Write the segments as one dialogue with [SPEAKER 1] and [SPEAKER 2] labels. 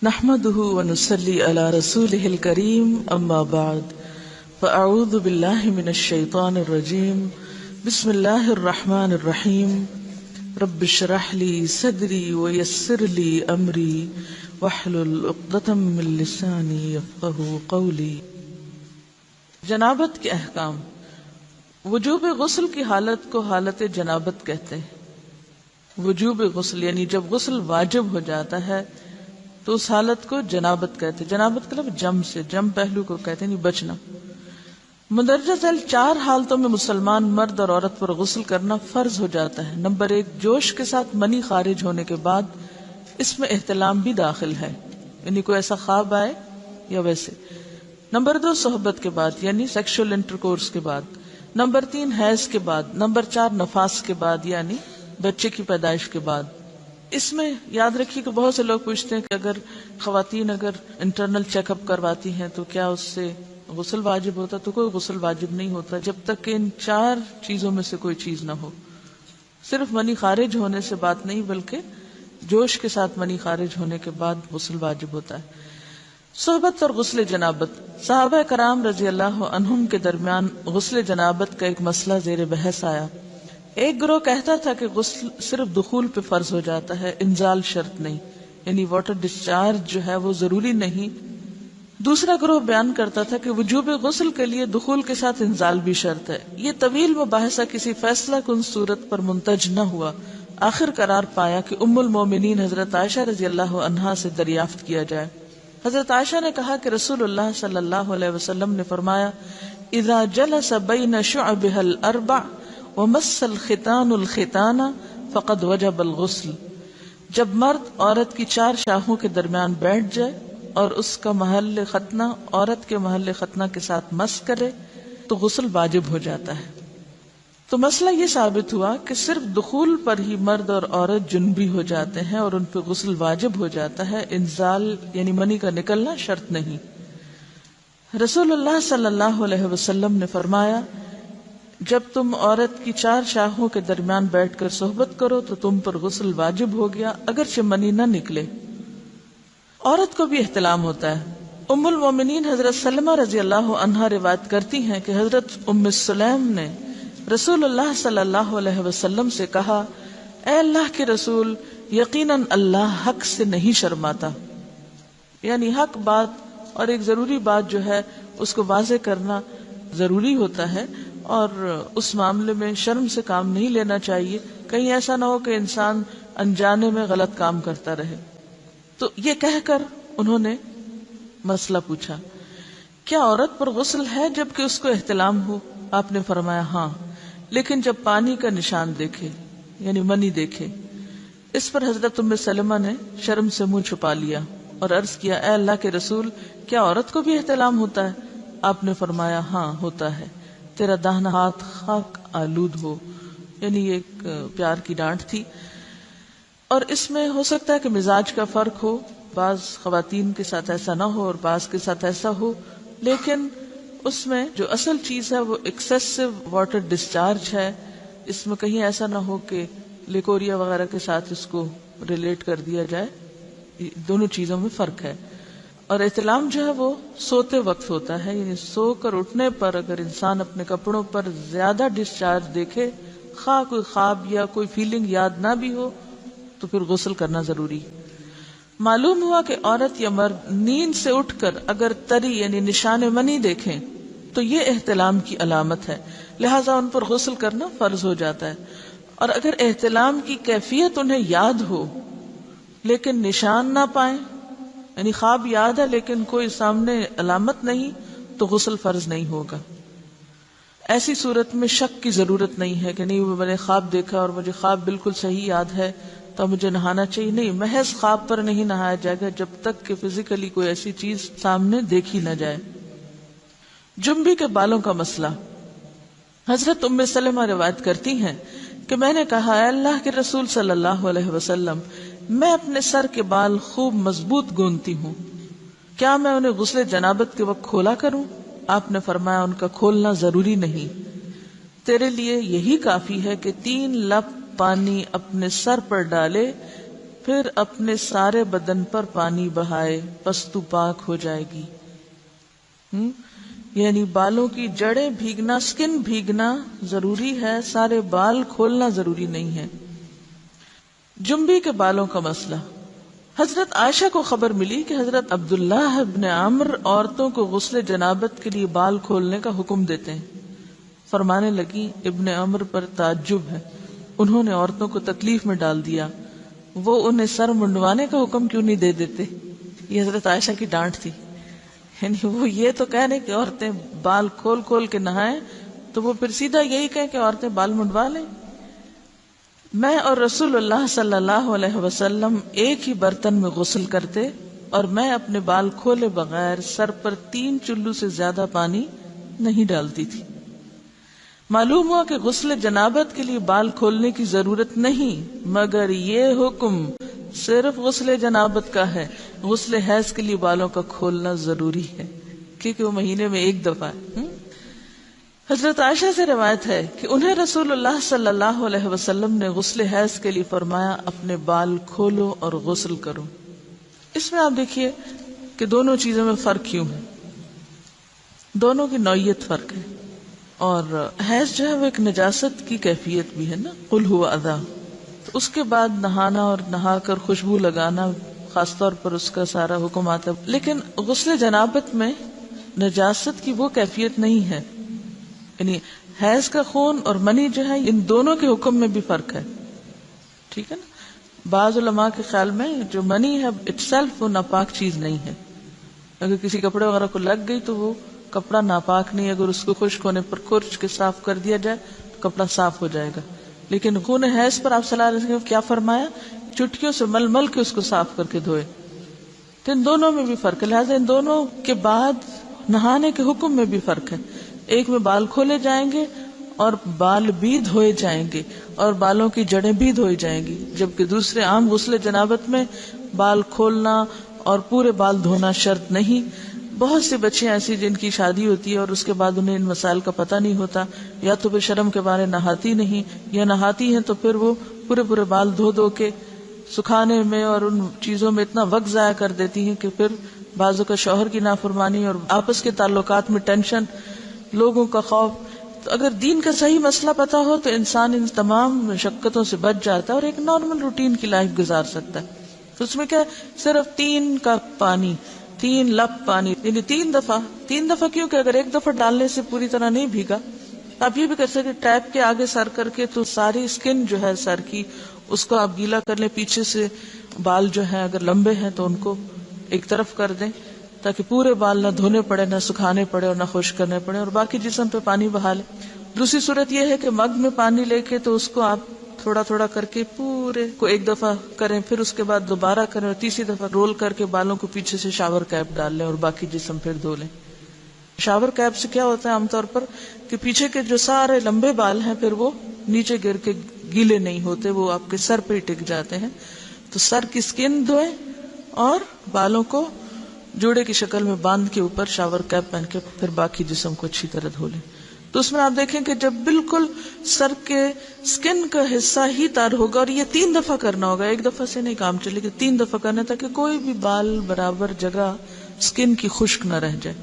[SPEAKER 1] نحمده ونصلي على رسوله الكريم اما بعد فاعوذ بالله من الشيطان الرجيم بسم الله الرحمن الرحيم رب اشرح لي صدري ويسر لي امري واحلل عقدة من لساني يفقهوا قولي۔ جنابت کے احکام۔ وجوب غسل کی حالت کو حالت جنابت کہتے ہیں۔ وجوب غسل یعنی جب غسل واجب ہو جاتا ہے تو اس حالت کو جنابت کہتے ہیں۔ جنابت کا لفظ جم سے، جم پہلو کو کہتے ہیں، بچنا۔ مندرجہ ذیل 4 حالتوں میں مسلمان مرد اور عورت پر غسل کرنا فرض ہو جاتا ہے۔ نمبر 1، جوش کے ساتھ منی خارج ہونے کے بعد، اس میں احتلام بھی داخل ہے، یعنی کوئی ایسا خواب آئے یا ویسے۔ نمبر 2، صحبت کے بعد یعنی سیکشل انٹرکورس کے بعد۔ نمبر 3، حیض کے بعد۔ نمبر 4، نفاس کے بعد یعنی بچے کی پیدائش کے بعد۔ اس میں یاد رکھیے کہ بہت سے لوگ پوچھتے ہیں کہ اگر خواتین انٹرنل چیک اپ کرواتی ہیں تو کیا اس سے غسل واجب ہوتا؟ تو کوئی غسل واجب نہیں ہوتا جب تک کہ ان 4 چیزوں میں سے کوئی چیز نہ ہو۔ صرف منی خارج ہونے سے بات نہیں، بلکہ جوش کے ساتھ منی خارج ہونے کے بعد غسل واجب ہوتا ہے۔ صحبت اور غسل جنابت۔ صحابہ کرام رضی اللہ عنہم کے درمیان غسل جنابت کا ایک مسئلہ زیر بحث آیا۔ ایک گروہ کہتا تھا کہ غسل صرف دخول پہ فرض ہو جاتا ہے، انزال شرط نہیں، یعنی واٹر ڈسچارج جو ہے وہ ضروری نہیں۔ دوسرا گروہ بیان کرتا تھا کہ وجوب غسل کے لیے دخول کے ساتھ انزال بھی شرط ہے۔ یہ طویل مباحثہ کسی فیصلہ کن صورت پر منتج نہ ہوا۔ آخر قرار پایا کہ ام المومنین حضرت عائشہ رضی اللہ عنہا سے دریافت کیا جائے۔ حضرت عائشہ نے کہا کہ رسول اللہ صلی اللہ علیہ وسلم نے فرمایا، اذا جلس بین شعبها الاربع ومس الختان الختان فقد وجب الغسل۔ جب مرد عورت کی 4 شاخوں کے درمیان بیٹھ جائے اور اس کا محل ختنہ عورت کے محل ختنہ کے ساتھ مس کرے تو غسل واجب ہو جاتا ہے۔ تو مسئلہ یہ ثابت ہوا کہ صرف دخول پر ہی مرد اور عورت جنبی ہو جاتے ہیں اور ان پہ غسل واجب ہو جاتا ہے، انزال یعنی منی کا نکلنا شرط نہیں۔ رسول اللہ صلی اللہ علیہ وسلم نے فرمایا، جب تم عورت کی 4 شاخوں کے درمیان بیٹھ کر صحبت کرو تو تم پر غسل واجب ہو گیا، اگرچہ منی نہ نکلے۔ عورت کو بھی احتلام ہوتا ہے۔ ام المومنین حضرت سلمہ رضی اللہ عنہا روایت کرتی ہیں کہ حضرت ام سلیم نے رسول اللہ صلی اللہ علیہ وسلم سے کہا، اے اللہ کے رسول، یقیناً اللہ حق سے نہیں شرماتا، یعنی حق بات اور ایک ضروری بات جو ہے اس کو واضح کرنا ضروری ہوتا ہے، اور اس معاملے میں شرم سے کام نہیں لینا چاہیے، کہیں ایسا نہ ہو کہ انسان انجانے میں غلط کام کرتا رہے۔ تو یہ کہہ کر انہوں نے مسئلہ پوچھا، کیا عورت پر غسل ہے جبکہ اس کو احتلام ہو؟ آپ نے فرمایا ہاں، لیکن جب پانی کا نشان دیکھے یعنی منی دیکھے۔ اس پر حضرت ام سلمہ نے شرم سے منہ چھپا لیا اور عرض کیا، اے اللہ کے رسول، کیا عورت کو بھی احتلام ہوتا ہے؟ آپ نے فرمایا ہاں ہوتا ہے، تیرا داہنا ہاتھ خاک آلود ہو، یعنی ایک پیار کی ڈانٹ تھی۔ اور اس میں ہو سکتا ہے کہ مزاج کا فرق ہو، بعض خواتین کے ساتھ ایسا نہ ہو اور بعض کے ساتھ ایسا ہو، لیکن اس میں جو اصل چیز ہے وہ ایکسیسو واٹر ڈسچارج ہے۔ اس میں کہیں ایسا نہ ہو کہ لیکوریا وغیرہ کے ساتھ اس کو ریلیٹ کر دیا جائے۔ دونوں چیزوں میں فرق ہے۔ اور احتلام جو ہے وہ سوتے وقت ہوتا ہے، یعنی سو کر اٹھنے پر اگر انسان اپنے کپڑوں پر زیادہ ڈسچارج دیکھے، خواہ کوئی خواب یا کوئی فیلنگ یاد نہ بھی ہو، تو پھر غسل کرنا ضروری۔ معلوم ہوا کہ عورت یا مرد نیند سے اٹھ کر اگر تری یعنی نشان منی دیکھیں تو یہ احتلام کی علامت ہے، لہذا ان پر غسل کرنا فرض ہو جاتا ہے۔ اور اگر احتلام کی کیفیت انہیں یاد ہو لیکن نشان نہ پائیں، یعنی خواب یاد ہے لیکن کوئی سامنے علامت نہیں، تو غسل فرض نہیں ہوگا۔ ایسی صورت میں شک کی ضرورت نہیں ہے کہ نہیں میں نے خواب دیکھا اور مجھے خواب بالکل صحیح یاد ہے تو مجھے نہانا چاہیے، نہیں، محض خواب پر نہیں نہایا جائے گا جب تک کہ فزیکلی کوئی ایسی چیز سامنے دیکھی نہ جائے۔ جنبی کے بالوں کا مسئلہ۔ حضرت ام سلمہ روایت کرتی ہیں کہ میں نے کہا، اے اللہ کے رسول صلی اللہ علیہ وسلم، میں اپنے سر کے بال خوب مضبوط گوندتی ہوں، کیا میں انہیں غسل جنابت کے وقت کھولا کروں؟ آپ نے فرمایا، ان کا کھولنا ضروری نہیں، تیرے لیے یہی کافی ہے کہ 3 لپ پانی اپنے سر پر ڈالے، پھر اپنے سارے بدن پر پانی بہائے، پس تو پاک ہو جائے گی۔ یعنی بالوں کی جڑیں بھیگنا، سکن بھیگنا ضروری ہے، سارے بال کھولنا ضروری نہیں ہے۔ جنبی کے بالوں کا مسئلہ، حضرت عائشہ کو خبر ملی کہ حضرت عبداللہ ابن عمرو عورتوں کو غسل جنابت کے لیے بال کھولنے کا حکم دیتے ہیں۔ فرمانے لگی ابن عمرو پر تعجب ہے، انہوں نے عورتوں کو تکلیف میں ڈال دیا، وہ انہیں سر منڈوانے کا حکم کیوں نہیں دے دیتے؟ یہ حضرت عائشہ کی ڈانٹ تھی، یعنی وہ یہ تو کہہ رہے کہ عورتیں بال کھول کھول کے نہائیں، تو وہ پھر سیدھا یہی کہیں کہ عورتیں بال منڈوا لیں۔ میں اور رسول اللہ صلی اللہ علیہ وسلم ایک ہی برتن میں غسل کرتے، اور میں اپنے بال کھولے بغیر سر پر 3 چلو سے زیادہ پانی نہیں ڈالتی تھی۔ معلوم ہوا کہ غسل جنابت کے لیے بال کھولنے کی ضرورت نہیں، مگر یہ حکم صرف غسل جنابت کا ہے، غسل حیض کے لیے بالوں کا کھولنا ضروری ہے، کیونکہ وہ مہینے میں ایک دفعہ ہے۔ حضرت عائشہ سے روایت ہے کہ انہیں رسول اللہ صلی اللہ علیہ وسلم نے غسل حیض کے لیے فرمایا اپنے بال کھولو اور غسل کرو۔ اس میں آپ دیکھیے کہ دونوں چیزوں میں فرق کیوں ہے، دونوں کی نوعیت فرق ہے، اور حیض جو ہے وہ ایک نجاست کی کیفیت بھی ہے نا، قل هو اذی، تو اس کے بعد نہانا اور نہا کر خوشبو لگانا خاص طور پر اس کا سارا حکم آتا ہے، لیکن غسل جنابت میں نجاست کی وہ کیفیت نہیں ہے، یعنی حیض کا خون اور منی جو ہے ان دونوں کے حکم میں بھی فرق ہے، ٹھیک ہے نا۔ بعض علماء کے خیال میں جو منی ہے اٹ سیلف وہ ناپاک چیز نہیں ہے، اگر کسی کپڑے وغیرہ کو لگ گئی تو وہ کپڑا ناپاک نہیں، اگر اس کو خشک ہونے پر کھرچ کے صاف کر دیا جائے تو کپڑا صاف ہو جائے گا۔ لیکن خون حیض پر آپ صلی اللہ علیہ وسلم کیا فرمایا، چٹکیوں سے مل مل کے اس کو صاف کر کے دھوئے، تو ان دونوں میں بھی فرق ہے، لہٰذا ان دونوں کے بعد نہانے کے حکم میں بھی فرق ہے۔ ایک میں بال کھولے جائیں گے اور بال بھی دھوئے جائیں گے اور بالوں کی جڑیں بھی دھوئی جائیں گی، جبکہ دوسرے عام غسل جنابت میں بال کھولنا اور پورے بال دھونا شرط نہیں۔ بہت سی بچیاں ایسی جن کی شادی ہوتی ہے اور اس کے بعد انہیں ان مسائل کا پتہ نہیں ہوتا، یا تو پھر شرم کے بارے نہاتی نہیں، یا نہاتی ہیں تو پھر وہ پورے بال دھو دھو کے سکھانے میں اور ان چیزوں میں اتنا وقت ضائع کر دیتی ہیں کہ پھر بعضوں کا شوہر کی نافرمانی اور آپس کے تعلقات میں ٹینشن، لوگوں کا خوف۔ تو اگر دین کا صحیح مسئلہ پتا ہو تو انسان ان تمام مشقتوں سے بچ جاتا ہے اور ایک نارمل روٹین کی لائف گزار سکتا ہے۔ تو اس میں کیا صرف 3 کپ پانی، 3 لپ پانی، یعنی 3 دفعہ کیوں کہ اگر ایک دفعہ ڈالنے سے پوری طرح نہیں بھیگا، آپ یہ بھی کر سکتے ٹیپ کے آگے سر کر کے تو ساری اسکن جو ہے سر کی اس کو آپ گیلا کر لیں، پیچھے سے بال جو ہیں اگر لمبے ہیں تو ان کو ایک طرف کر دیں تاکہ پورے بال نہ دھونے پڑے، نہ سکھانے پڑے اور نہ خشک کرنے پڑے، اور باقی جسم پہ پانی بہا لیں۔ دوسری صورت یہ ہے کہ مگ میں پانی لے کے تو اس کو آپ تھوڑا تھوڑا کر کے پورے کو ایک دفعہ کریں، پھر اس کے بعد دوبارہ کریں اور تیسری دفعہ رول کر کے بالوں کو پیچھے سے شاور کیپ ڈال لیں اور باقی جسم پھر دھو لیں۔ شاور کیپ سے کیا ہوتا ہے عام طور پر کہ پیچھے کے جو سارے لمبے بال ہیں پھر وہ نیچے گر کے گیلے نہیں ہوتے، وہ آپ کے سر پہ ہی ٹک جاتے ہیں۔ تو سر کی اسکن دھوئیں اور بالوں کو جوڑے کی شکل میں باندھ کے اوپر شاور کیپ پہن کے پھر باقی جسم کو اچھی طرح دھو لیں۔ تو اس میں آپ دیکھیں کہ جب بالکل سر کے سکن کا حصہ ہی تر ہوگا، اور یہ 3 دفعہ کرنا ہوگا، ایک دفعہ سے نہیں کام چلے گا، 3 دفعہ کرنا تاکہ کوئی بھی بال برابر جگہ سکن کی خشک نہ رہ جائے۔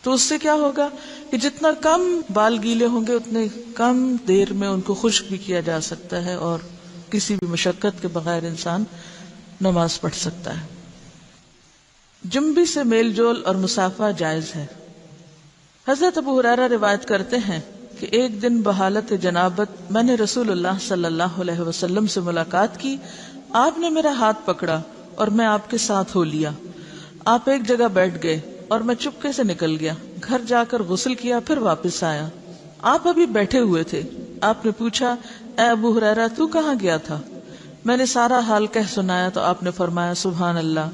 [SPEAKER 1] تو اس سے کیا ہوگا کہ جتنا کم بال گیلے ہوں گے اتنے کم دیر میں ان کو خشک بھی کیا جا سکتا ہے اور کسی بھی مشقت کے بغیر انسان نماز پڑھ سکتا ہے۔ جنبی سے میل جول اور مسافہ جائز ہے۔ حضرت ابو ہریرہ روایت کرتے ہیں کہ ایک دن بحالت جنابت میں نے رسول اللہ صلی اللہ علیہ وسلم سے ملاقات کی، آپ نے میرا ہاتھ پکڑا اور میں آپ کے ساتھ ہو لیا، آپ ایک جگہ بیٹھ گئے اور میں چپکے سے نکل گیا، گھر جا کر غسل کیا، پھر واپس آیا، آپ ابھی بیٹھے ہوئے تھے، آپ نے پوچھا اے ابو ہریرہ تو کہاں گیا تھا؟ میں نے سارا حال کہہ سنایا تو آپ نے فرمایا سبحان اللہ،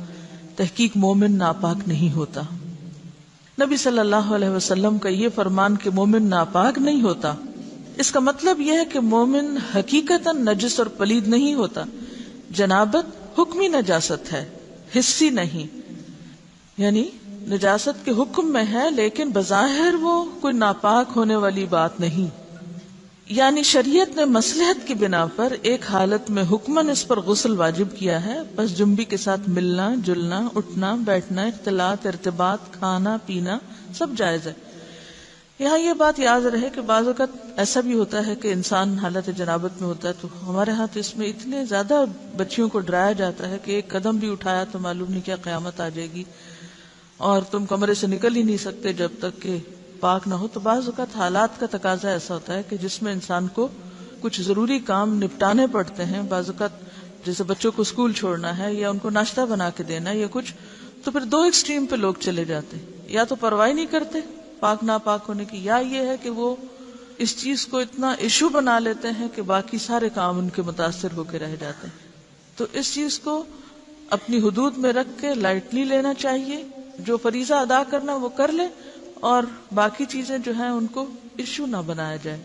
[SPEAKER 1] تحقیق مومن ناپاک نہیں ہوتا۔ نبی صلی اللہ علیہ وسلم کا یہ فرمان کہ مومن ناپاک نہیں ہوتا، اس کا مطلب یہ ہے کہ مومن حقیقتاً نجس اور پلید نہیں ہوتا۔ جنابت حکمی نجاست ہے، حسی نہیں، یعنی نجاست کے حکم میں ہے لیکن بظاہر وہ کوئی ناپاک ہونے والی بات نہیں۔ یعنی شریعت نے مصلحت کی بنا پر ایک حالت میں حکماً اس پر غسل واجب کیا ہے، بس جنبی کے ساتھ ملنا جلنا، اٹھنا بیٹھنا، اختلاط، ارتباط، کھانا پینا سب جائز ہے۔ یہاں یہ بات یاد رہے کہ بعض اوقات ایسا بھی ہوتا ہے کہ انسان حالت جنابت میں ہوتا ہے، تو ہمارے ہاں تو اس میں اتنے زیادہ بچیوں کو ڈرایا جاتا ہے کہ ایک قدم بھی اٹھایا تو معلوم نہیں کیا قیامت آ جائے گی اور تم کمرے سے نکل ہی نہیں سکتے جب تک کہ پاک نہ ہو۔ تو بعض اوقات حالات کا تقاضا ایسا ہوتا ہے کہ جس میں انسان کو کچھ ضروری کام نپٹانے پڑتے ہیں، بعض اوقات جیسے بچوں کو اسکول چھوڑنا ہے یا ان کو ناشتہ بنا کے دینا ہے یا کچھ، تو پھر دو ایکسٹریم پہ لوگ چلے جاتے ہیں، یا تو پرواہ نہیں کرتے پاک ناپاک ہونے کی، یا یہ ہے کہ وہ اس چیز کو اتنا ایشو بنا لیتے ہیں کہ باقی سارے کام ان کے متاثر ہو کے رہ جاتے ہیں۔ تو اس چیز کو اپنی حدود میں رکھ کے لائٹلی لینا چاہیے، جو فریضہ ادا کرنا وہ کر لے اور باقی چیزیں جو ہیں ان کو ایشو نہ بنایا جائے۔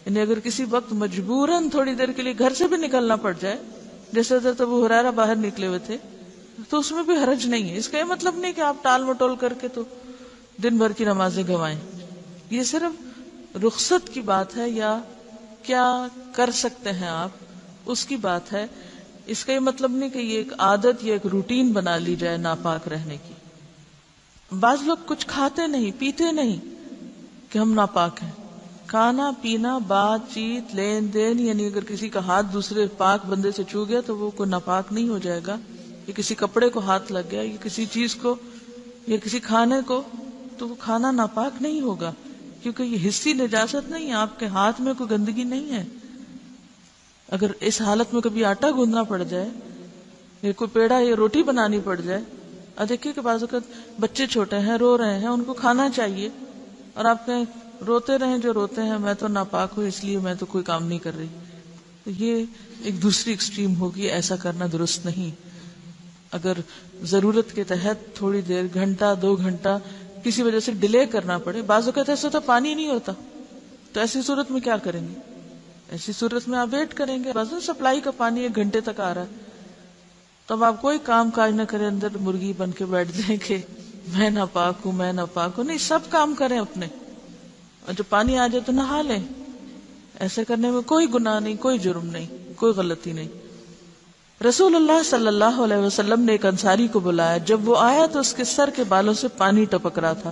[SPEAKER 1] یعنی اگر کسی وقت مجبوراً تھوڑی دیر کے لیے گھر سے بھی نکلنا پڑ جائے، جیسے حضرت ابو ہریرہ باہر نکلے ہوئے تھے، تو اس میں بھی حرج نہیں ہے۔ اس کا یہ مطلب نہیں کہ آپ ٹال مٹول کر کے تو دن بھر کی نمازیں گنوائیں، یہ صرف رخصت کی بات ہے یا کیا کر سکتے ہیں آپ اس کی بات ہے۔ اس کا یہ مطلب نہیں کہ یہ ایک عادت یا ایک روٹین بنا لی جائے ناپاک رہنے کی۔ بعض لوگ کچھ کھاتے نہیں پیتے نہیں کہ ہم ناپاک ہیں، کھانا پینا بات چیت لین دین، یعنی اگر کسی کا ہاتھ دوسرے پاک بندے سے چھو گیا تو وہ کوئی ناپاک نہیں ہو جائے گا، یا کسی کپڑے کو ہاتھ لگ گیا یا کسی چیز کو یا کسی کھانے کو، تو وہ کھانا ناپاک نہیں ہوگا، کیونکہ یہ حسی نجاست نہیں ہے، آپ کے ہاتھ میں کوئی گندگی نہیں ہے۔ اگر اس حالت میں کبھی آٹا گوندنا پڑ جائے یا کوئی پیڑا یا روٹی بنانی پڑ جائے، اور دیکھیے کہ بعض اوقات بچے چھوٹے ہیں رو رہے ہیں، ان کو کھانا چاہیے، اور آپ کہیں روتے رہیں جو روتے ہیں، میں تو ناپاک ہوں اس لیے میں تو کوئی کام نہیں کر رہی، تو یہ ایک دوسری ایکسٹریم ہوگی، ایسا کرنا درست نہیں۔ اگر ضرورت کے تحت تھوڑی دیر، گھنٹہ 2 گھنٹہ کسی وجہ سے ڈیلے کرنا پڑے، بعض اوقات ایسا ہوتا پانی نہیں ہوتا، تو ایسی صورت میں کیا کریں گے؟ ایسی صورت میں آپ ویٹ کریں گے، بعض سپلائی کا پانی 1 گھنٹے تک آ رہا ہے، تو اب آپ کوئی کام کاج نہ کریں، اندر مرغی بن کے بیٹھ جائیں کہ میں ناپاک ہوں میں ناپاک ہوں، نہیں، سب کام کریں اپنے، اور جب پانی آ جائے تو نہا لیں۔ ایسے کرنے میں کوئی گناہ نہیں، کوئی جرم نہیں، کوئی غلطی نہیں۔ رسول اللہ صلی اللہ علیہ وسلم نے ایک انصاری کو بلایا، جب وہ آیا تو اس کے سر کے بالوں سے پانی ٹپک رہا تھا۔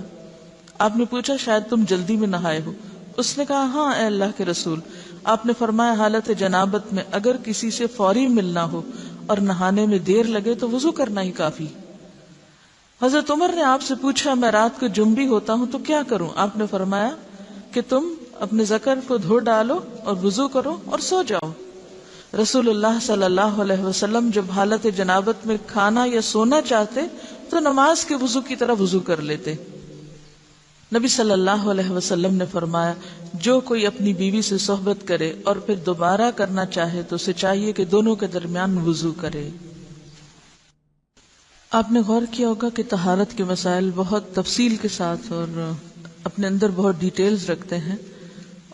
[SPEAKER 1] آپ نے پوچھا شاید تم جلدی میں نہائے ہو؟ اس نے کہا ہاں اے اللہ کے رسول۔ آپ نے فرمایا حالت جنابت میں اگر کسی سے فوری ملنا ہو اور نہانے میں دیر لگے تو وضو کرنا ہی کافی۔ حضرت عمر نے آپ سے پوچھا میں رات کو جنبی ہوتا ہوں تو کیا کروں؟ آپ نے فرمایا کہ تم اپنے ذکر کو دھو ڈالو اور وضو کرو اور سو جاؤ۔ رسول اللہ صلی اللہ علیہ وسلم جب حالت جنابت میں کھانا یا سونا چاہتے تو نماز کے وضو کی طرح وضو کر لیتے۔ نبی صلی اللہ علیہ وسلم نے فرمایا جو کوئی اپنی بیوی سے صحبت کرے اور پھر دوبارہ کرنا چاہے تو اسے چاہیے کہ دونوں کے درمیان وضو کرے۔ آپ نے غور کیا ہوگا کہ طہارت کے مسائل بہت تفصیل کے ساتھ اور اپنے اندر بہت ڈیٹیلز رکھتے ہیں،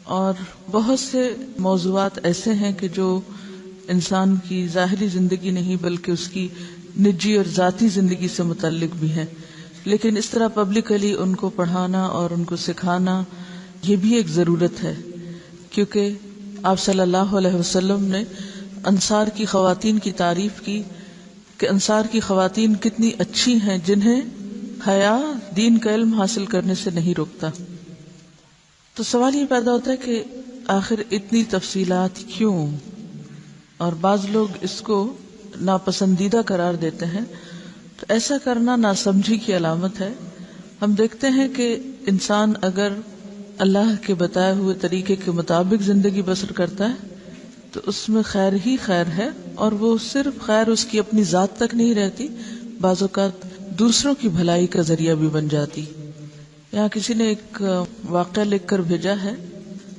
[SPEAKER 1] اور بہت سے موضوعات ایسے ہیں کہ جو انسان کی ظاہری زندگی نہیں بلکہ اس کی نجی اور ذاتی زندگی سے متعلق بھی ہے، لیکن اس طرح پبلکلی ان کو پڑھانا اور ان کو سکھانا یہ بھی ایک ضرورت ہے، کیونکہ آپ صلی اللہ علیہ وسلم نے انصار کی خواتین کی تعریف کی کہ انصار کی خواتین کتنی اچھی ہیں جنہیں حیا دین کا علم حاصل کرنے سے نہیں روکتا۔ تو سوال یہ پیدا ہوتا ہے کہ آخر اتنی تفصیلات کیوں؟ اور بعض لوگ اس کو ناپسندیدہ قرار دیتے ہیں، تو ایسا کرنا ناسمجھی کی علامت ہے۔ ہم دیکھتے ہیں کہ انسان اگر اللہ کے بتائے ہوئے طریقے کے مطابق زندگی بسر کرتا ہے تو اس میں خیر ہی خیر ہے، اور وہ صرف خیر اس کی اپنی ذات تک نہیں رہتی، بعض اوقات دوسروں کی بھلائی کا ذریعہ بھی بن جاتی۔ یہاں کسی نے ایک واقعہ لکھ کر بھیجا ہے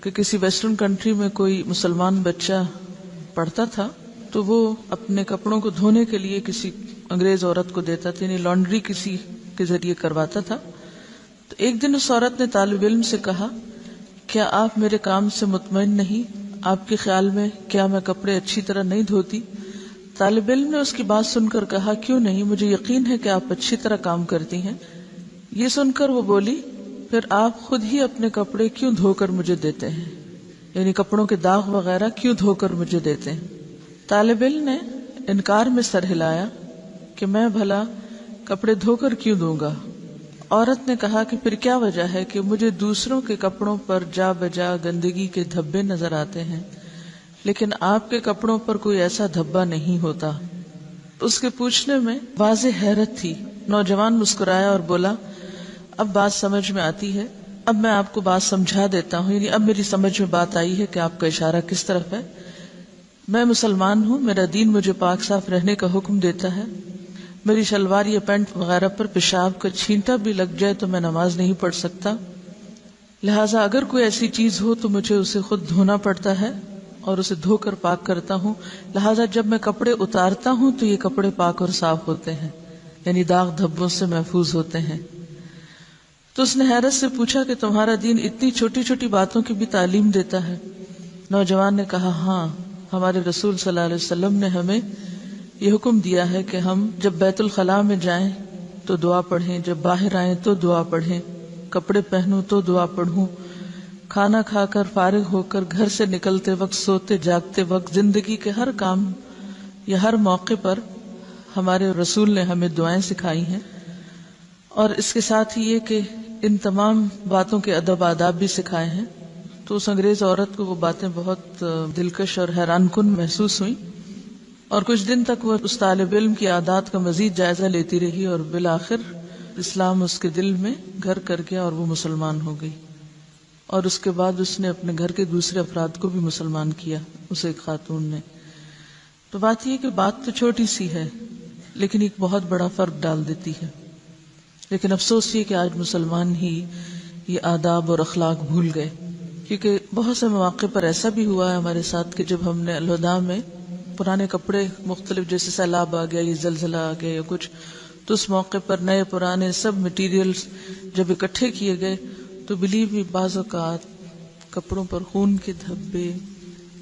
[SPEAKER 1] کہ کسی ویسٹرن کنٹری میں کوئی مسلمان بچہ پڑھتا تھا، تو وہ اپنے کپڑوں کو دھونے کے لیے کسی انگریز عورت کو دیتا تھا، یعنی لانڈری کسی کے ذریعے کرواتا تھا۔ تو ایک دن اس عورت نے طالب علم سے کہا کیا آپ میرے کام سے مطمئن نہیں؟ آپ کے خیال میں کیا میں کپڑے اچھی طرح نہیں دھوتی؟ طالب علم نے اس کی بات سن کر کہا کیوں نہیں، مجھے یقین ہے کہ آپ اچھی طرح کام کرتی ہیں۔ یہ سن کر وہ بولی پھر آپ خود ہی اپنے کپڑے کیوں دھو کر مجھے دیتے ہیں؟ یعنی کپڑوں کے داغ وغیرہ کیوں دھو کر مجھے دیتے ہیں؟ طالب علم نے انکار میں سر ہلایا کہ میں بھلا کپڑے دھو کر کیوں دوں گا؟ عورت نے کہا کہ پھر کیا وجہ ہے کہ مجھے دوسروں کے کپڑوں پر جا بجا گندگی کے دھبے نظر آتے ہیں لیکن آپ کے کپڑوں پر کوئی ایسا دھبا نہیں ہوتا۔ اس کے پوچھنے میں واضح حیرت تھی۔ نوجوان مسکرایا اور بولا، اب بات سمجھ میں آتی ہے، اب میں آپ کو بات سمجھا دیتا ہوں، یعنی اب میری سمجھ میں بات آئی ہے کہ آپ کا اشارہ کس طرف ہے۔ میں مسلمان ہوں، میرا دین مجھے پاک صاف رہنے کا حکم دیتا ہے، میری شلوار یا پینٹ وغیرہ پر پیشاب کا چھینٹا بھی لگ جائے تو میں نماز نہیں پڑھ سکتا، لہٰذا اگر کوئی ایسی چیز ہو تو مجھے اسے خود دھونا پڑتا ہے اور اسے دھو کر پاک کرتا ہوں، لہٰذا جب میں کپڑے اتارتا ہوں تو یہ کپڑے پاک اور صاف ہوتے ہیں، یعنی داغ دھبوں سے محفوظ ہوتے ہیں۔ تو اس نے حیرت سے پوچھا کہ تمہارا دین اتنی چھوٹی چھوٹی باتوں کی بھی تعلیم دیتا ہے؟ نوجوان نے کہا، ہاں، ہمارے رسول صلی اللہ علیہ وسلم نے ہمیں یہ حکم دیا ہے کہ ہم جب بیت الخلاء میں جائیں تو دعا پڑھیں، جب باہر آئیں تو دعا پڑھیں، کپڑے پہنوں تو دعا پڑھوں، کھانا کھا کر فارغ ہو کر گھر سے نکلتے وقت، سوتے جاگتے وقت، زندگی کے ہر کام یا ہر موقع پر ہمارے رسول نے ہمیں دعائیں سکھائی ہیں۔ اور اس کے ساتھ ہی یہ کہ ان تمام باتوں کے ادب آداب بھی سکھائے ہیں۔ تو اس انگریز عورت کو وہ باتیں بہت دلکش اور حیران کن محسوس ہوئیں، اور کچھ دن تک وہ اس طالب علم کی عادات کا مزید جائزہ لیتی رہی، اور بالآخر اسلام اس کے دل میں گھر کر گیا اور وہ مسلمان ہو گئی، اور اس کے بعد اس نے اپنے گھر کے دوسرے افراد کو بھی مسلمان کیا، اسے ایک خاتون نے۔ تو بات یہ کہ بات تو چھوٹی سی ہے لیکن ایک بہت بڑا فرق ڈال دیتی ہے۔ لیکن افسوس یہ کہ آج مسلمان ہی یہ آداب اور اخلاق بھول گئے، کیونکہ بہت سے مواقع پر ایسا بھی ہوا ہے ہمارے ساتھ کہ جب ہم نے الوداع میں پرانے کپڑے مختلف، جیسے سیلاب آ گیا یا زلزلہ آ گیا یا کچھ، تو اس موقع پر نئے پرانے سب مٹیریلز جب اکٹھے کیے گئے تو بلیو بھی بعض اوقات کپڑوں پر خون کے دھبے،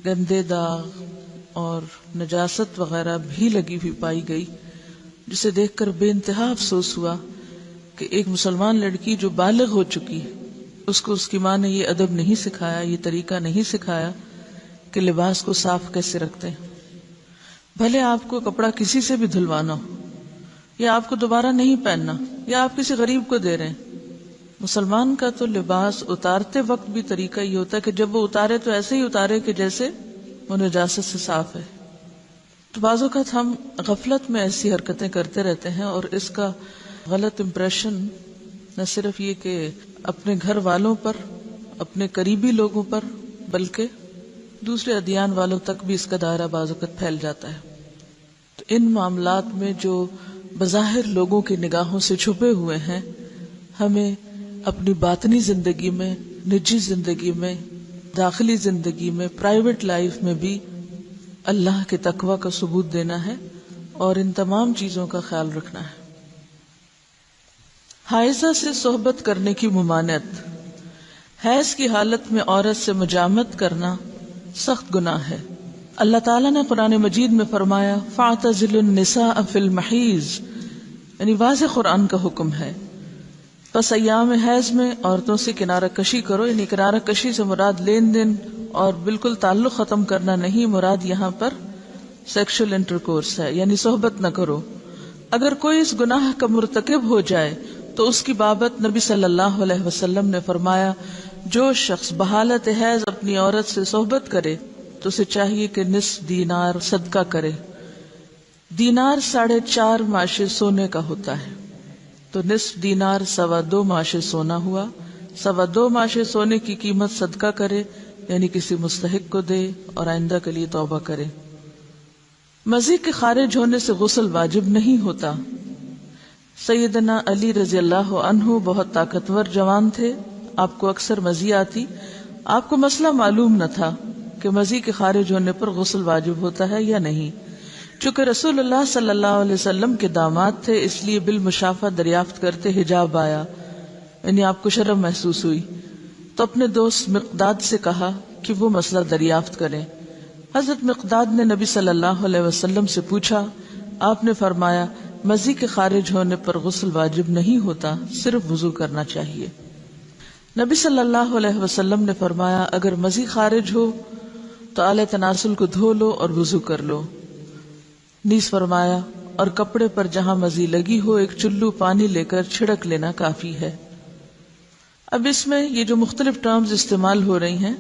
[SPEAKER 1] گندے داغ اور نجاست وغیرہ بھی لگی ہوئی پائی گئی، جسے دیکھ کر بے انتہا افسوس ہوا کہ ایک مسلمان لڑکی جو بالغ ہو چکی ہے، اس کو اس کی ماں نے یہ ادب نہیں سکھایا، یہ طریقہ نہیں سکھایا کہ لباس کو صاف کیسے رکھتے ہیں۔ بھلے آپ کو کپڑا کسی سے بھی دھلوانا ہو، یا آپ کو دوبارہ نہیں پہننا، یا آپ کسی غریب کو دے رہے ہیں، مسلمان کا تو لباس اتارتے وقت بھی طریقہ یہ ہوتا ہے کہ جب وہ اتارے تو ایسے ہی اتارے کہ جیسے وہ نجاست سے صاف ہے۔ تو بعض اوقات ہم غفلت میں ایسی حرکتیں کرتے رہتے ہیں، اور اس کا غلط امپریشن نہ صرف یہ کہ اپنے گھر والوں پر، اپنے قریبی لوگوں پر، بلکہ دوسرے ادیان والوں تک بھی اس کا دائرہ بعض اوقات پھیل جاتا ہے۔ تو ان معاملات میں جو بظاہر لوگوں کی نگاہوں سے چھپے ہوئے ہیں، ہمیں اپنی باطنی زندگی میں، نجی زندگی میں، داخلی زندگی میں، پرائیویٹ لائف میں بھی اللہ کے تقوی کا ثبوت دینا ہے اور ان تمام چیزوں کا خیال رکھنا ہے۔ حائضہ سے صحبت کرنے کی ممانعت۔ حیض کی حالت میں عورت سے مجامت کرنا سخت گناہ ہے۔ اللہ تعالیٰ نے قرآن مجید میں فرمایا فَاعْتَزِلُوا النِّسَاءَ فِي الْمَحِيضِ، یعنی واضح قرآن کا حکم ہے، پس ایام حیض میں عورتوں سے کنارہ کشی کرو، یعنی کنارہ کشی سے مراد لین دین اور بالکل تعلق ختم کرنا نہیں، مراد یہاں پر سیکشل انٹرکورس ہے، یعنی صحبت نہ کرو۔ اگر کوئی اس گناہ کا مرتکب ہو جائے تو اس کی بابت نبی صلی اللہ علیہ وسلم نے فرمایا، جو شخص بحالت حیض اپنی عورت سے صحبت کرے تو اسے چاہیے کہ نصف دینار صدقہ کرے۔ دینار 4.5 ماشے سونے کا ہوتا ہے، تو نصف دینار 2.25 ماشے سونا ہوا۔ 2.25 ماشے سونے کی قیمت صدقہ کرے، یعنی کسی مستحق کو دے اور آئندہ کے لیے توبہ کرے۔ مزی کے خارج ہونے سے غسل واجب نہیں ہوتا۔ سیدنا علی رضی اللہ عنہ بہت طاقتور جوان تھے، آپ کو اکثر مزی آتی، آپ کو مسئلہ معلوم نہ تھا کہ مزی کے خارج ہونے پر غسل واجب ہوتا ہے یا نہیں۔ چونکہ رسول اللہ صلی اللہ علیہ وسلم کے داماد تھے، اس لیے بالمشافہ دریافت کرتے حجاب آیا، یعنی آپ کو شرم محسوس ہوئی، تو اپنے دوست مقداد سے کہا کہ وہ مسئلہ دریافت کریں۔ حضرت مقداد نے نبی صلی اللہ علیہ وسلم سے پوچھا، آپ نے فرمایا مزی کے خارج ہونے پر غسل واجب نہیں ہوتا، صرف وضو کرنا چاہیے۔ نبی صلی اللہ علیہ وسلم نے فرمایا اگر مزی خارج ہو تو آلے تناسل کو دھو لو اور وضو کر لو. نیز فرمایا اور کپڑے پر جہاں مزی لگی ہو ایک چلو پانی لے کر چھڑک لینا کافی ہے. اب اس میں یہ جو مختلف ٹرمز استعمال ہو رہی ہیں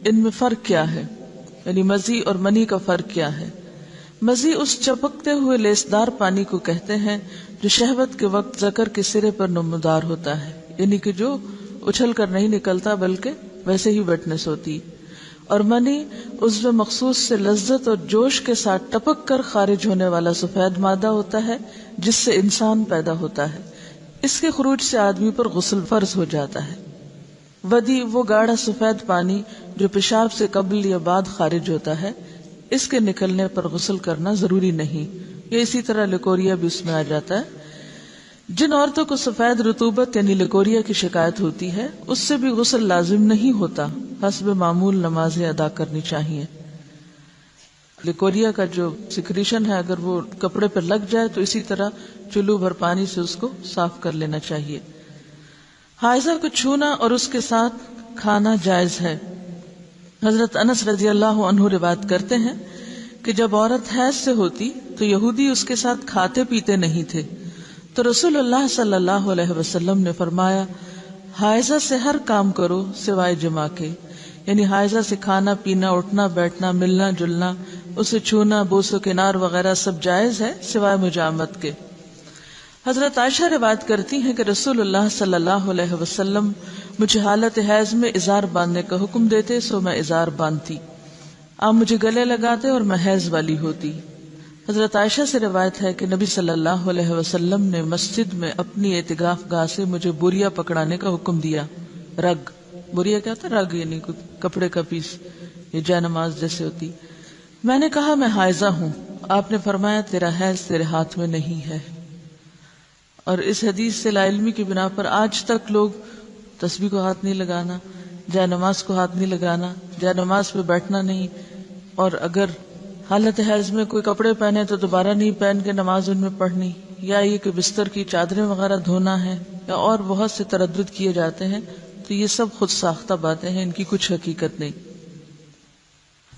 [SPEAKER 1] ان میں فرق کیا ہے، یعنی مزی اور منی کا فرق کیا ہے؟ مزی اس چپکتے ہوئے لیسدار پانی کو کہتے ہیں جو شہوت کے وقت ذکر کے سرے پر نمودار ہوتا ہے، یعنی کہ جو اچھل کر نہیں نکلتا بلکہ ویسے ہی ویٹنس ہوتی. اور منی عضو مخصوص سے لذت اور جوش کے ساتھ ٹپک کر خارج ہونے والا سفید مادہ ہوتا ہے جس سے انسان پیدا ہوتا ہے. اس کے خروج سے آدمی پر غسل فرض ہو جاتا ہے. ودی وہ گاڑھا سفید پانی جو پیشاب سے قبل یا بعد خارج ہوتا ہے، اس کے نکلنے پر غسل کرنا ضروری نہیں. یہ اسی طرح لیکوریا بھی اس میں آ جاتا ہے. جن عورتوں کو سفید رطوبت یعنی لیکوریا کی شکایت ہوتی ہے اس سے بھی غسل لازم نہیں ہوتا، حسب معمول نمازیں ادا کرنی چاہیے. لیکوریا کا جو سیکریشن ہے اگر وہ کپڑے پر لگ جائے تو اسی طرح چلو بھر پانی سے اس کو صاف کر لینا چاہیے. حائضہ کو چھونا اور اس کے ساتھ کھانا جائز ہے. حضرت انس رضی اللہ عنہ روایت کرتے ہیں کہ جب عورت حیض سے ہوتی تو یہودی اس کے ساتھ کھاتے پیتے نہیں تھے، تو رسول اللہ صلی اللہ علیہ وسلم نے فرمایا حائضہ سے ہر کام کرو سوائے جماع کے، یعنی حائضہ سے کھانا پینا، اٹھنا بیٹھنا، ملنا جلنا، اسے چھونا، بوس و کنار وغیرہ سب جائز ہے سوائے مجامت کے. حضرت عائشہ روایت کرتی ہیں کہ رسول اللہ صلی اللہ علیہ وسلم مجھے حالت حیض میں ازار باندھنے کا حکم دیتے سو میں ازار باندھتی. آپ مجھے گلے لگاتے اور میں حیض والی ہوتی. حضرت عائشہ سے روایت ہے کہ نبی صلی اللہ علیہ وسلم نے مسجد میں اپنی اعتکاف گاہ سے مجھے بوریا پکڑانے کا حکم دیا. رگ، بوریا کیا ہوتا ہے؟ رگ یعنی کپڑے کا پیس، یہ جے نماز جیسے ہوتی. میں نے کہا میں حائضہ ہوں. آپ نے فرمایا تیرا حیض تیرے ہاتھ میں نہیں ہے. اور اس حدیث سے لا علمی کی بنا پر آج تک لوگ تسبیح کو ہاتھ نہیں لگانا، جے نماز کو ہاتھ نہیں لگانا، جے نماز پہ بیٹھنا نہیں، اور اگر حالت حیض میں کوئی کپڑے پہنے تو دوبارہ نہیں پہن کے نماز ان میں پڑھنی، یا یہ کہ بستر کی چادریں وغیرہ دھونا ہے، یا اور بہت سے تردد کیے جاتے ہیں. تو یہ سب خود ساختہ باتیں ہیں، ان کی کچھ حقیقت نہیں.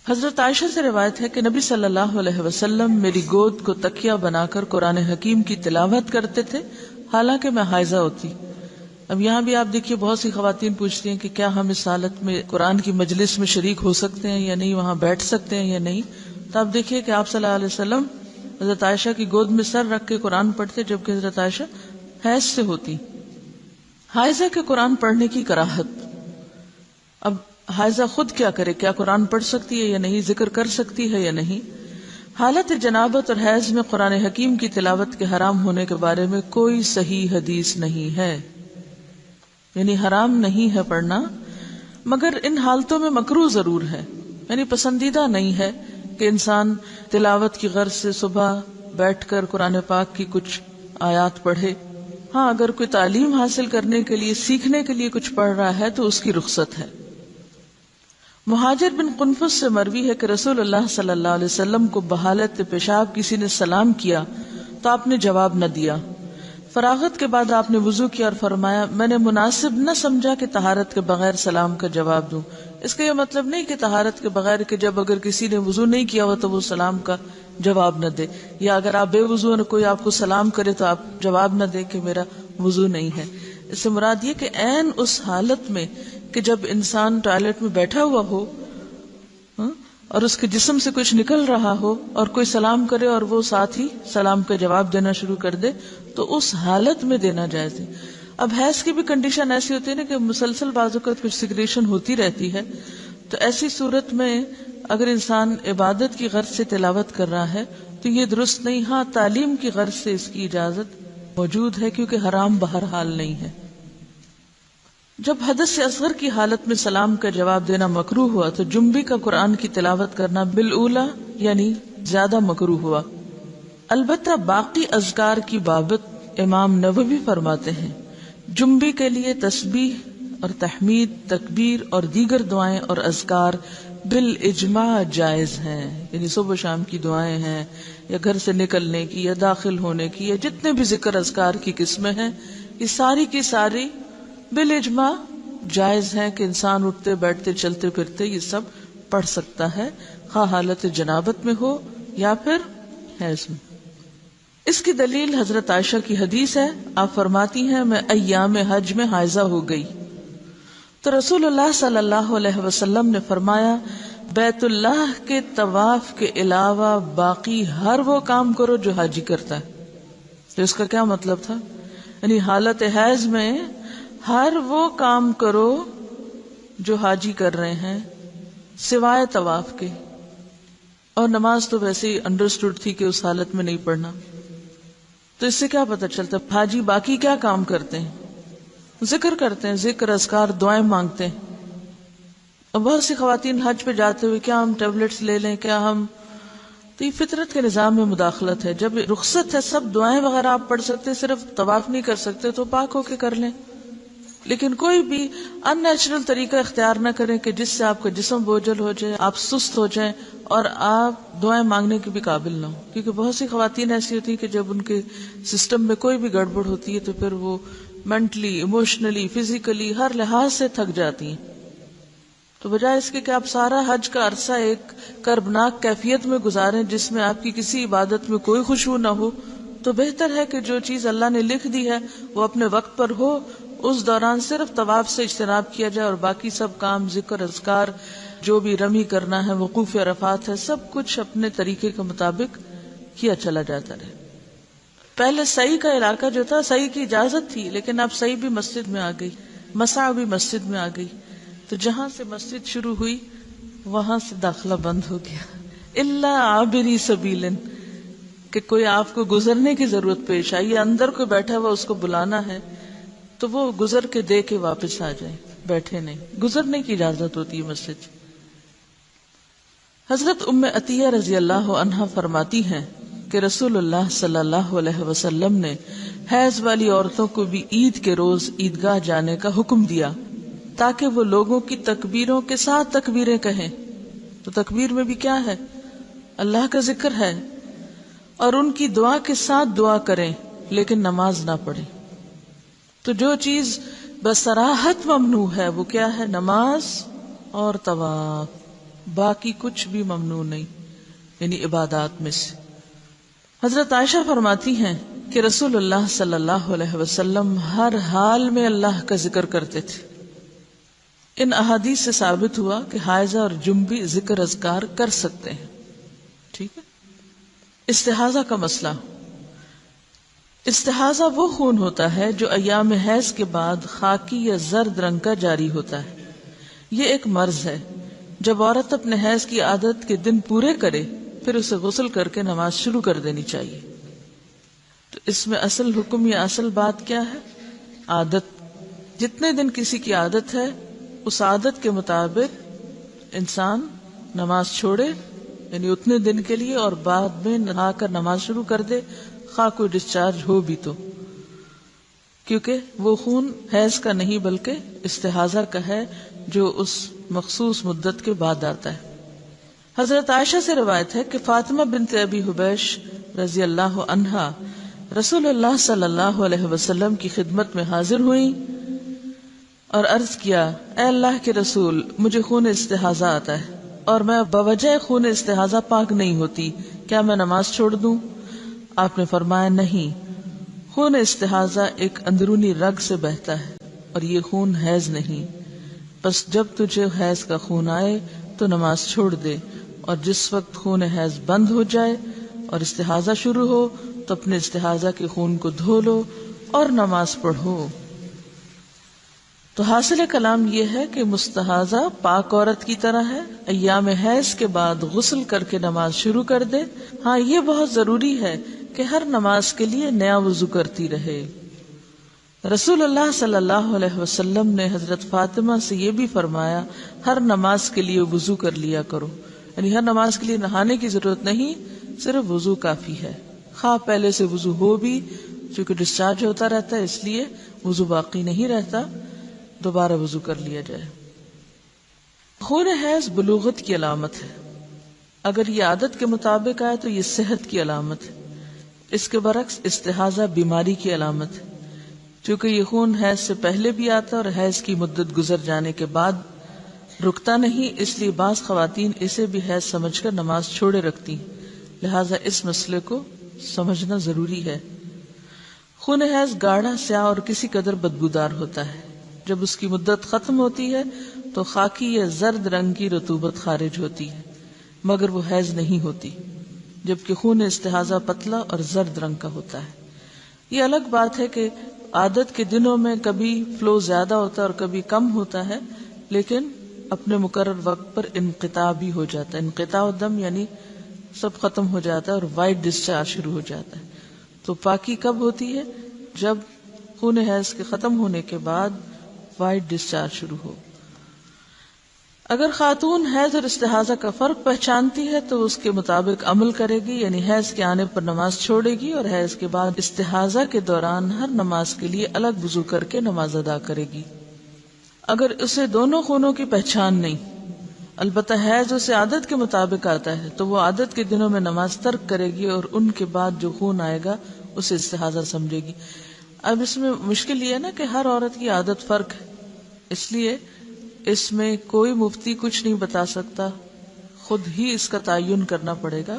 [SPEAKER 1] حضرت عائشہ سے روایت ہے کہ نبی صلی اللہ علیہ وسلم میری گود کو تکیہ بنا کر قرآن حکیم کی تلاوت کرتے تھے حالانکہ میں حائضہ ہوتی. اب یہاں بھی آپ دیکھیے بہت سی خواتین پوچھتی ہیں کہ کیا ہم اس حالت میں قرآن کی مجلس میں شریک ہو سکتے ہیں یا نہیں، وہاں بیٹھ سکتے ہیں یا نہیں. تو آپ دیکھیے کہ آپ صلی اللہ علیہ وسلم حضرت عائشہ کی گود میں سر رکھ کے قرآن پڑھتے جبکہ حضرت عائشہ حیض سے ہوتی. حائضہ کے قرآن پڑھنے کی کراہت. اب حائضہ خود کیا کرے؟ کیا قرآن پڑھ سکتی ہے یا نہیں؟ ذکر کر سکتی ہے یا نہیں؟ حالت جنابت اور حیض میں قرآن حکیم کی تلاوت کے حرام ہونے کے بارے میں کوئی صحیح حدیث نہیں ہے، یعنی حرام نہیں ہے پڑھنا، مگر ان حالتوں میں مکروہ ضرور ہے، یعنی پسندیدہ نہیں ہے کہ انسان تلاوت کی غرض سے صبح بیٹھ کر قرآن پاک کی کچھ آیات پڑھے. ہاں اگر کوئی تعلیم حاصل کرنے کے لیے، سیکھنے کے لیے کچھ پڑھ رہا ہے تو اس کی رخصت ہے. مہاجر بن قنفس سے مروی ہے کہ رسول اللہ صلی اللہ علیہ وسلم کو بحالت پیشاب کسی نے سلام کیا تو آپ نے جواب نہ دیا. فراغت کے بعد آپ نے وضو کیا اور فرمایا میں نے مناسب نہ سمجھا کہ طہارت کے بغیر سلام کا جواب دوں. اس کا یہ مطلب نہیں کہ طہارت کے بغیر کہ جب اگر کسی نے وضو نہیں کیا ہو تو وہ سلام کا جواب نہ دے، یا اگر آپ بے وضو ہیں کوئی آپ کو سلام کرے تو آپ جواب نہ دے کہ میرا وضو نہیں ہے. اس سے مراد یہ کہ عین اس حالت میں کہ جب انسان ٹوائلٹ میں بیٹھا ہوا ہو اور اس کے جسم سے کچھ نکل رہا ہو اور کوئی سلام کرے اور وہ ساتھ ہی سلام کا جواب دینا شروع کر دے تو اس حالت میں دینا جائز ہے. اب حیض کی بھی کنڈیشن ایسی ہوتی ہے نا کہ مسلسل بعض اوقات کچھ سیکریشن ہوتی رہتی ہے، تو ایسی صورت میں اگر انسان عبادت کی غرض سے تلاوت کر رہا ہے تو یہ درست نہیں. ہاں تعلیم کی غرض سے اس کی اجازت موجود ہے کیونکہ حرام بہرحال نہیں ہے. جب حدث اصغر کی حالت میں سلام کا جواب دینا مکروہ ہوا تو جنبی کا قرآن کی تلاوت کرنا بالاولا یعنی زیادہ مکروہ ہوا. البتہ باقی اذکار کی بابت امام نووی فرماتے ہیں جنبی کے لیے تسبیح اور تحمید، تکبیر اور دیگر دعائیں اور اذکار بالاجماع جائز ہیں. یعنی صبح شام کی دعائیں ہیں یا گھر سے نکلنے کی یا داخل ہونے کی یا جتنے بھی ذکر اذکار کی قسمیں ہیں، یہ ساری کی ساری بالاجماع جائز ہیں کہ انسان اٹھتے بیٹھتے چلتے پھرتے یہ سب پڑھ سکتا ہے، خواہ حالت جنابت میں ہو یا پھر حیض میں۔ اس کی دلیل حضرت عائشہ کی حدیث ہے، آپ فرماتی ہیں میں ایام حج میں حائضہ ہو گئی تو رسول اللہ صلی اللہ علیہ وسلم نے فرمایا بیت اللہ کے طواف کے علاوہ باقی ہر وہ کام کرو جو حاجی کرتا ہے۔ تو اس کا کیا مطلب تھا؟ یعنی حالت حیض میں ہر وہ کام کرو جو حاجی کر رہے ہیں سوائے طواف کے، اور نماز تو ویسے ہی انڈرسٹوڈ تھی کہ اس حالت میں نہیں پڑھنا۔ تو اس سے کیا پتہ چلتا ہے حاجی باقی کیا کام کرتے ہیں؟ ذکر کرتے ہیں، ذکر اذکار دعائیں مانگتے ہیں۔ اور بہت سی خواتین حج پہ جاتے ہوئے کیا ہم ٹیبلٹس لے لیں، کیا ہم، تو یہ فطرت کے نظام میں مداخلت ہے۔ جب رخصت ہے سب دعائیں وغیرہ آپ پڑھ سکتے، صرف طواف نہیں کر سکتے تو پاک ہو کے کر لیں، لیکن کوئی بھی ان نیچرل طریقہ اختیار نہ کریں کہ جس سے آپ کا جسم بوجھل ہو جائے، آپ سست ہو جائیں اور آپ دعائیں مانگنے کے بھی قابل نہ ہو۔ کیونکہ بہت سی خواتین ایسی ہوتی ہیں کہ جب ان کے سسٹم میں کوئی بھی گڑبڑ ہوتی ہے تو پھر وہ مینٹلی، ایموشنلی، فزیکلی ہر لحاظ سے تھک جاتی ہیں۔ تو بجائے اس کے کہ آپ سارا حج کا عرصہ ایک کربناک کیفیت میں گزاریں جس میں آپ کی کسی عبادت میں کوئی خشوع نہ ہو، تو بہتر ہے کہ جو چیز اللہ نے لکھ دی ہے وہ اپنے وقت پر ہو، اس دوران صرف طواف سے اجتناب کیا جائے اور باقی سب کام، ذکر اذکار، جو بھی رمی کرنا ہے، وقوف عرفات ہے، سب کچھ اپنے طریقے کے مطابق کیا چلا جاتا رہے۔ پہلے سعی کا علاقہ جو تھا، سعی کی اجازت تھی، لیکن اب سعی بھی مسجد میں آ گئی، مسعی بھی مسجد میں آ گئی، تو جہاں سے مسجد شروع ہوئی وہاں سے داخلہ بند ہو گیا، الا عابری سبیل، کہ کوئی آپ کو گزرنے کی ضرورت پیش آئی، اندر کوئی بیٹھا ہوا اس کو بلانا ہے تو وہ گزر کے دے کے واپس آ جائے، بیٹھے نہیں، گزرنے کی اجازت ہوتی ہے مسجد۔ حضرت ام عطیہ رضی اللہ عنہا فرماتی ہیں کہ رسول اللہ صلی اللہ علیہ وسلم نے حیض والی عورتوں کو بھی عید کے روز عیدگاہ جانے کا حکم دیا تاکہ وہ لوگوں کی تکبیروں کے ساتھ تکبیریں کہیں۔ تو تکبیر میں بھی کیا ہے؟ اللہ کا ذکر ہے، اور ان کی دعا کے ساتھ دعا کریں لیکن نماز نہ پڑھیں۔ تو جو چیز بصراحت ممنوع ہے وہ کیا ہے؟ نماز اور طواف، باقی کچھ بھی ممنوع نہیں، یعنی عبادات میں سے۔ حضرت عائشہ فرماتی ہیں کہ رسول اللہ صلی اللہ علیہ وسلم ہر حال میں اللہ کا ذکر کرتے تھے۔ ان احادیث سے ثابت ہوا کہ حائضہ اور جنبی ذکر اذکار کر سکتے ہیں، ٹھیک ہے۔ استحاضہ کا مسئلہ، استحاضہ وہ خون ہوتا ہے جو ایام حیض کے بعد خاکی یا زرد رنگ کا جاری ہوتا ہے۔ یہ ایک مرض ہے۔ جب عورت اپنے حیض کی عادت کے دن پورے کرے پھر اسے غسل کر کے نماز شروع کر دینی چاہیے۔ تو اس میں اصل حکم یا اصل بات کیا ہے؟ عادت۔ جتنے دن کسی کی عادت ہے اس عادت کے مطابق انسان نماز چھوڑے، یعنی اتنے دن کے لیے، اور بعد میں نہا کر نماز شروع کر دے، خواہ کوئی ڈسچارج ہو بھی تو، کیونکہ وہ خون حیض کا نہیں بلکہ استحاضہ کا ہے جو اس مخصوص مدت کے بعد آتا ہے۔ حضرت عائشہ سے روایت ہے کہ فاطمہ بنت ابی حبیش رضی اللہ عنہا رسول اللہ صلی اللہ علیہ وسلم کی خدمت میں حاضر ہوئیں اور عرض کیا، اے اللہ کے رسول، مجھے خون استحاضہ آتا ہے اور میں بوجہ خون استحاضہ پاک نہیں ہوتی، کیا میں نماز چھوڑ دوں؟ آپ نے فرمایا، نہیں، خون استحاضہ ایک اندرونی رگ سے بہتا ہے اور یہ خون حیض نہیں، بس جب تجھے حیض کا خون آئے تو نماز چھوڑ دے، اور جس وقت خون حیض بند ہو جائے اور استحاضہ شروع ہو تو اپنے استحاضہ کے خون کو دھو لو اور نماز پڑھو۔ تو حاصل کلام یہ ہے کہ مستحاضہ پاک عورت کی طرح ہے، ایام حیض کے بعد غسل کر کے نماز شروع کر دے۔ ہاں، یہ بہت ضروری ہے کہ ہر نماز کے لیے نیا وضو کرتی رہے۔ رسول اللہ صلی اللہ علیہ وسلم نے حضرت فاطمہ سے یہ بھی فرمایا، ہر نماز کے لیے وضو کر لیا کرو، یعنی ہر نماز کے لیے نہانے کی ضرورت نہیں، صرف وضو کافی ہے۔ خواہ پہلے سے وضو ہو بھی، چونکہ ڈسچارج ہوتا رہتا ہے اس لیے وضو باقی نہیں رہتا، دوبارہ وضو کر لیا جائے۔ خون حیض بلوغت کی علامت ہے، اگر یہ عادت کے مطابق آئے تو یہ صحت کی علامت ہے، اس کے برعکس استحاضہ بیماری کی علامت ہے۔ چونکہ یہ خون حیض سے پہلے بھی آتا اور حیض کی مدت گزر جانے کے بعد رکتا نہیں، اس لیے بعض خواتین اسے بھی حیض سمجھ کر نماز چھوڑے رکھتی ہیں، لہٰذا اس مسئلے کو سمجھنا ضروری ہے۔ خون حیض گاڑھا، سیاہ اور کسی قدر بدبودار ہوتا ہے۔ جب اس کی مدت ختم ہوتی ہے تو خاکی یا زرد رنگ کی رطوبت خارج ہوتی ہے، مگر وہ حیض نہیں ہوتی، جبکہ خون استحاضہ پتلا اور زرد رنگ کا ہوتا ہے۔ یہ الگ بات ہے کہ عادت کے دنوں میں کبھی فلو زیادہ ہوتا ہے اور کبھی کم ہوتا ہے، لیکن اپنے مقرر وقت پر انقطاع بھی ہو جاتا ہے۔ انقطاع الدم یعنی سب ختم ہو جاتا ہے اور وائٹ ڈسچارج شروع ہو جاتا ہے۔ تو پاکی کب ہوتی ہے؟ جب خون حیض کے ختم ہونے کے بعد وائٹ ڈسچارج شروع ہو۔ اگر خاتون حیض اور استحاضہ کا فرق پہچانتی ہے تو اس کے مطابق عمل کرے گی، یعنی حیض کے آنے پر نماز چھوڑے گی اور حیض کے بعد استحاضہ کے دوران ہر نماز کے لیے الگ وضو کر کے نماز ادا کرے گی۔ اگر اسے دونوں خونوں کی پہچان نہیں، البتہ حیض اسے عادت کے مطابق آتا ہے، تو وہ عادت کے دنوں میں نماز ترک کرے گی اور ان کے بعد جو خون آئے گا اسے استحاضہ سمجھے گی۔ اب اس میں مشکل یہ ہے نا کہ ہر عورت کی عادت فرق ہے، اس لیے اس میں کوئی مفتی کچھ نہیں بتا سکتا، خود ہی اس کا تعین کرنا پڑے گا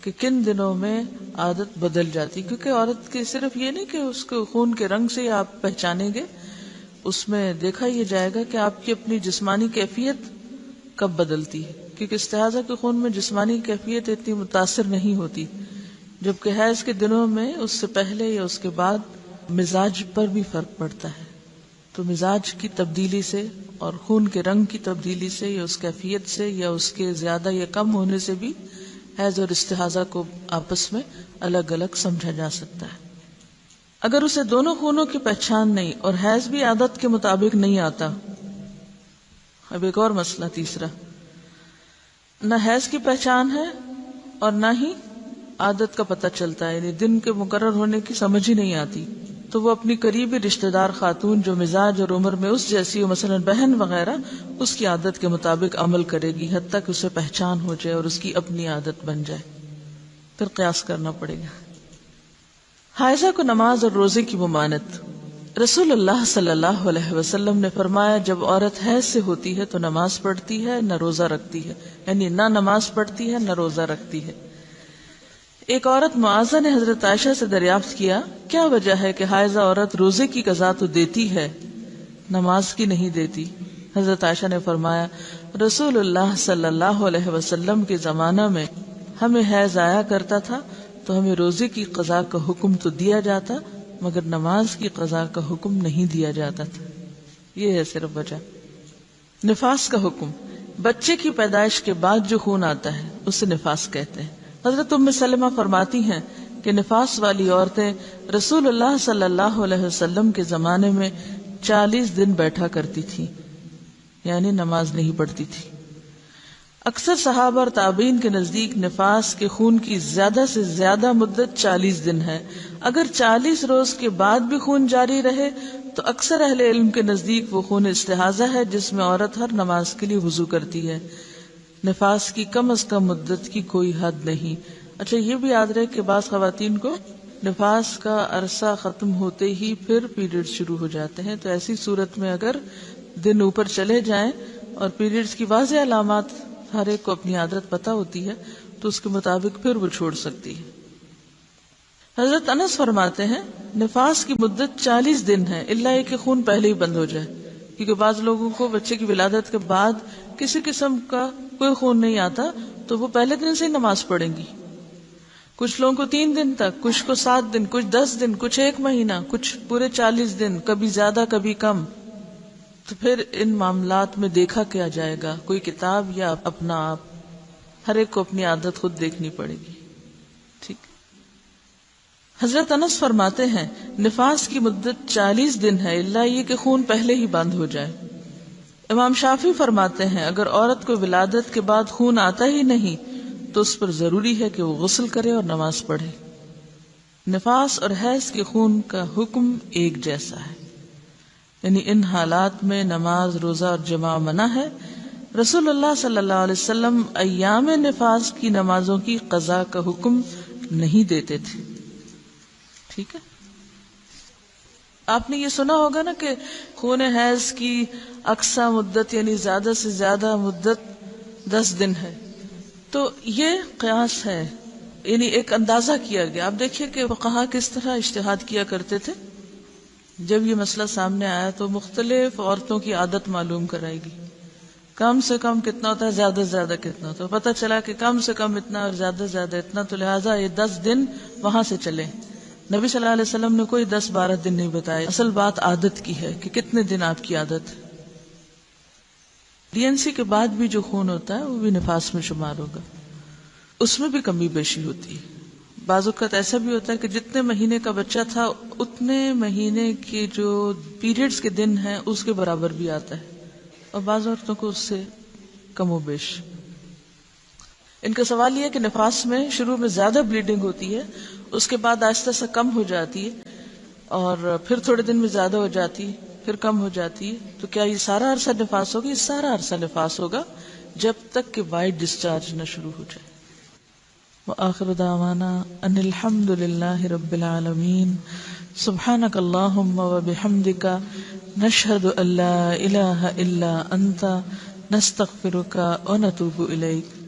[SPEAKER 1] کہ کن دنوں میں عادت بدل جاتی، کیونکہ عورت کی صرف یہ نہیں کہ اس کو خون کے رنگ سے آپ پہچانیں گے، اس میں دیکھا یہ جائے گا کہ آپ کی اپنی جسمانی کیفیت کب بدلتی ہے، کیونکہ استحاضہ کے خون میں جسمانی کیفیت اتنی متاثر نہیں ہوتی، جبکہ حیض کے دنوں میں اس سے پہلے یا اس کے بعد مزاج پر بھی فرق پڑتا ہے۔ تو مزاج کی تبدیلی سے اور خون کے رنگ کی تبدیلی سے یا اس کیفیت سے یا اس کے زیادہ یا کم ہونے سے بھی حیض اور استحاضہ کو آپس میں الگ الگ سمجھا جا سکتا ہے۔ اگر اسے دونوں خونوں کی پہچان نہیں اور حیض بھی عادت کے مطابق نہیں آتا، اب ایک اور مسئلہ تیسرا، نہ حیض کی پہچان ہے اور نہ ہی عادت کا پتہ چلتا ہے، یعنی دن کے مقرر ہونے کی سمجھ ہی نہیں آتی، تو وہ اپنی قریبی رشتہ دار خاتون جو مزاج اور عمر میں اس جیسی ہو، مثلا بہن وغیرہ، اس کی عادت کے مطابق عمل کرے گی حتیٰ کہ اسے پہچان ہو جائے اور اس کی اپنی عادت بن جائے، پھر قیاس کرنا پڑے گا۔ حائضہ کو نماز اور روزے کی ممانعت۔ رسول اللہ صلی اللہ علیہ وسلم نے فرمایا، جب عورت حیض سے ہوتی ہے تو نماز پڑھتی ہے نہ روزہ رکھتی ہے، یعنی نہ نماز پڑھتی ہے نہ روزہ رکھتی ہے۔ ایک عورت معاذہ نے حضرت عائشہ سے دریافت کیا، کیا وجہ ہے کہ حائضہ عورت روزے کی قضا تو دیتی ہے نماز کی نہیں دیتی؟ حضرت عائشہ نے فرمایا، رسول اللہ صلی اللہ علیہ وسلم کے زمانہ میں ہمیں حیض آیا کرتا تھا تو ہمیں روزے کی قضا کا حکم تو دیا جاتا مگر نماز کی قضا کا حکم نہیں دیا جاتا تھا۔ یہ ہے صرف وجہ۔ نفاس کا حکم، بچے کی پیدائش کے بعد جو خون آتا ہے اسے نفاس کہتے ہیں۔ حضرت ام سلمہ فرماتی ہیں کہ نفاس والی عورتیں رسول اللہ صلی اللہ علیہ وسلم کے زمانے میں 40 دن بیٹھا کرتی تھی، یعنی نماز نہیں پڑھتی تھی۔ اکثر صحابہ اور تابعین کے نزدیک نفاس کے خون کی زیادہ سے زیادہ مدت 40 دن ہے۔ اگر 40 روز کے بعد بھی خون جاری رہے تو اکثر اہل علم کے نزدیک وہ خون استحاضہ ہے جس میں عورت ہر نماز کے لیے وضو کرتی ہے۔ نفاس کی کم از کم مدت کی کوئی حد نہیں۔ اچھا یہ بھی یاد رہے کہ بعض خواتین کو نفاس کا عرصہ ختم ہوتے ہی پھر پیریڈ شروع ہو جاتے ہیں، تو ایسی صورت میں اگر دن اوپر چلے جائیں اور پیریڈز کی واضح علامات ہر ایک کو اپنی عادت پتہ ہوتی ہے تو اس کے مطابق پھر وہ چھوڑ سکتی ہے۔ حضرت انس فرماتے ہیں نفاس کی مدت 40 دن ہے، الا یہ کہ خون پہلے ہی بند ہو جائے، کیونکہ بعض لوگوں کو بچے کی ولادت کے بعد کسی قسم کا کوئی خون نہیں آتا تو وہ پہلے دن سے ہی نماز پڑھیں گی، کچھ لوگوں کو 3 دن تک، کچھ کو 7 دن، کچھ 10 دن، کچھ 1 مہینہ، کچھ پورے 40 دن، کبھی زیادہ کبھی کم۔ تو پھر ان معاملات میں دیکھا کیا جائے گا، کوئی کتاب یا اپنا آپ، ہر ایک کو اپنی عادت خود دیکھنی پڑے گی۔ ٹھیک۔ حضرت انس فرماتے ہیں نفاس کی مدت 40 دن ہے، الا یہ کہ خون پہلے ہی بند ہو جائے۔ امام شافعی فرماتے ہیں اگر عورت کو ولادت کے بعد خون آتا ہی نہیں تو اس پر ضروری ہے کہ وہ غسل کرے اور نماز پڑھے۔ نفاس اور حیض کے خون کا حکم ایک جیسا ہے، یعنی ان حالات میں نماز، روزہ اور جماع منع ہے۔ رسول اللہ صلی اللہ علیہ وسلم ایام نفاس کی نمازوں کی قضا کا حکم نہیں دیتے تھے۔ ٹھیک ہے۔ آپ نے یہ سنا ہوگا نا کہ خون حیض کی اقصی مدت یعنی زیادہ سے زیادہ مدت 10 دن ہے. تو یہ قیاس ہے، یعنی ایک اندازہ کیا گیا. آپ دیکھیے کہ فقہا کس طرح اجتہاد کیا کرتے تھے. جب یہ مسئلہ سامنے آیا تو مختلف عورتوں کی عادت معلوم کرائی گی. کم سے کم کتنا ہوتا ہے، زیادہ سے زیادہ کتنا ہوتا ہے. پتہ چلا کہ کم سے کم اتنا اور زیادہ سے زیادہ اتنا، تو لہٰذا یہ 10 دن وہاں سے چلے. نبی صلی اللہ علیہ وسلم نے کوئی 10-12 دن نہیں بتائے. اصل بات عادت کی ہے کہ کتنے دن آپ کی عادت. ڈی این سی کے بعد بھی جو خون ہوتا ہے وہ بھی نفاس میں شمار ہوگا. اس میں بھی کمی بیشی ہوتی ہے. بعض اوقات ایسا بھی ہوتا ہے کہ جتنے مہینے کا بچہ تھا اتنے مہینے کے جو پیریڈز کے دن ہیں اس کے برابر بھی آتا ہے، اور بعض عورتوں کو اس سے کم و بیش. ان کا سوال یہ ہے کہ نفاس میں شروع میں زیادہ بلیڈنگ ہوتی ہے، اس کے بعد آہستہ سے کم ہو جاتی ہے، اور پھر تھوڑے دن میں زیادہ ہو جاتی ہے، پھر کم ہو جاتی ہے. تو کیا یہ سارا عرصہ نفاس ہوگا؟ یہ سارا عرصہ نفاس ہوگا جب تک کہ وائٹ ڈسچارج نہ شروع ہو جائے. وآخر دعوانا ان الحمد للہ رب العالمین. سبحانک اللہم وبحمدک، نشہد ان لا الہ الا انت، نستغفرک ونتوب الیک.